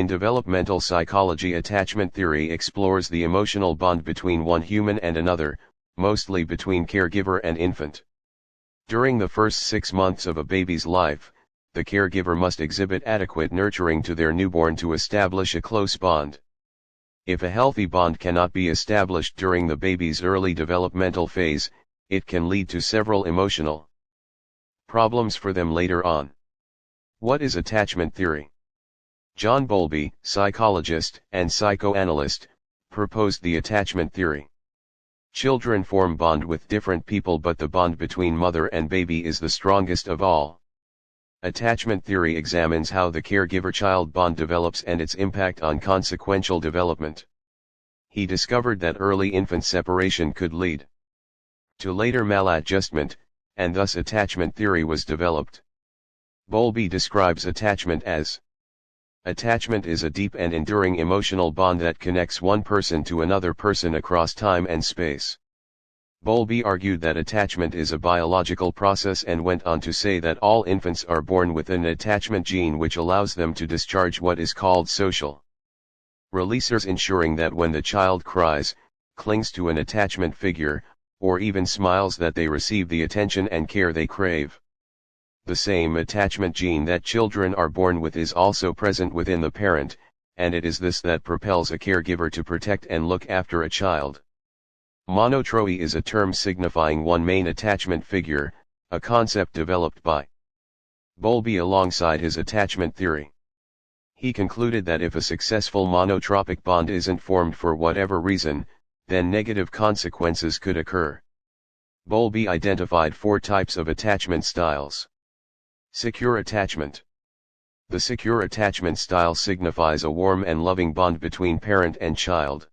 In developmental psychology, attachment theory explores the emotional bond between one human and another, mostly between caregiver and infant. During the first 6 months of a baby's life, the caregiver must exhibit adequate nurturing to their newborn to establish a close bond. If a healthy bond cannot be established during the baby's early developmental phase, it can lead to several emotional problems for them later on. What is attachment theory? John Bowlby, psychologist and psychoanalyst, proposed the attachment theory. Children form bond with different people, but the bond between mother and baby is the strongest of all. Attachment theory examines how the caregiver-child bond develops and its impact on consequential development. He discovered that early infant separation could lead to later maladjustment, and thus attachment theory was developed. Bowlby describes attachment as: attachment is a deep and enduring emotional bond that connects one person to another person across time and space. Bowlby argued that attachment is a biological process and went on to say that all infants are born with an attachment gene which allows them to discharge what is called social releasers, ensuring that when the child cries, clings to an attachment figure, or even smiles, that they receive the attention and care they crave. The same attachment gene that children are born with is also present within the parent, and it is this that propels a caregiver to protect and look after a child. Monotroy is a term signifying one main attachment figure, a concept developed by Bowlby alongside his attachment theory. He concluded that if a successful monotropic bond isn't formed for whatever reason, then negative consequences could occur. Bowlby identified 4 types of attachment styles. Secure attachment. The secure attachment style signifies a warm and loving bond between parent and child.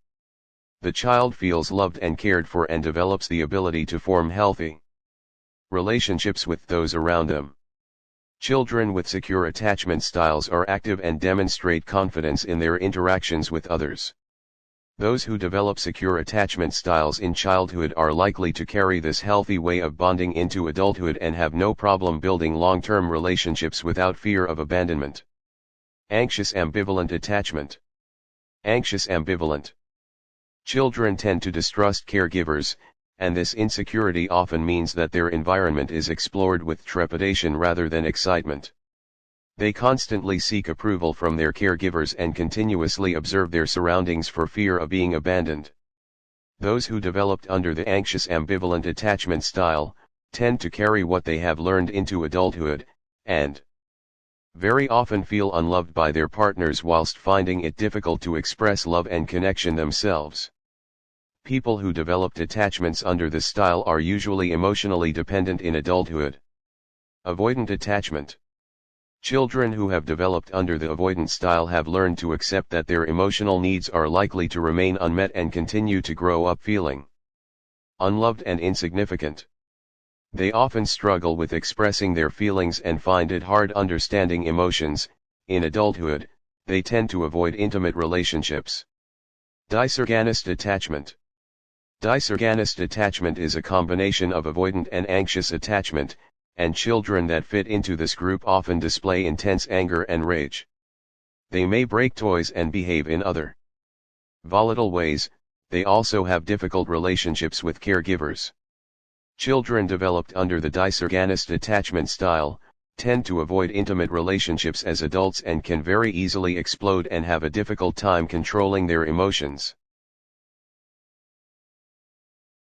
The child feels loved and cared for and develops the ability to form healthy relationships with those around them. Children with secure attachment styles are active and demonstrate confidence in their interactions with others. Those who develop secure attachment styles in childhood are likely to carry this healthy way of bonding into adulthood and have no problem building long-term relationships without fear of abandonment. Anxious ambivalent attachment. Anxious ambivalent. Children tend to distrust caregivers, and this insecurity often means that their environment is explored with trepidation rather than excitement. They constantly seek approval from their caregivers and continuously observe their surroundings for fear of being abandoned. Those who developed under the anxious ambivalent attachment style tend to carry what they have learned into adulthood, and very often feel unloved by their partners whilst finding it difficult to express love and connection themselves. People who developed attachments under this style are usually emotionally dependent in adulthood. Avoidant attachment. Children who have developed under the avoidant style have learned to accept that their emotional needs are likely to remain unmet and continue to grow up feeling unloved and insignificant. They often struggle with expressing their feelings and find it hard understanding emotions. In adulthood, they tend to avoid intimate relationships. Dysorganist attachment. Dysorganist attachment is a combination of avoidant and anxious attachment, and children that fit into this group often display intense anger and rage. They may break toys and behave in other volatile ways. They also have difficult relationships with caregivers. Children developed under the dysorganist attachment style tend to avoid intimate relationships as adults and can very easily explode and have a difficult time controlling their emotions.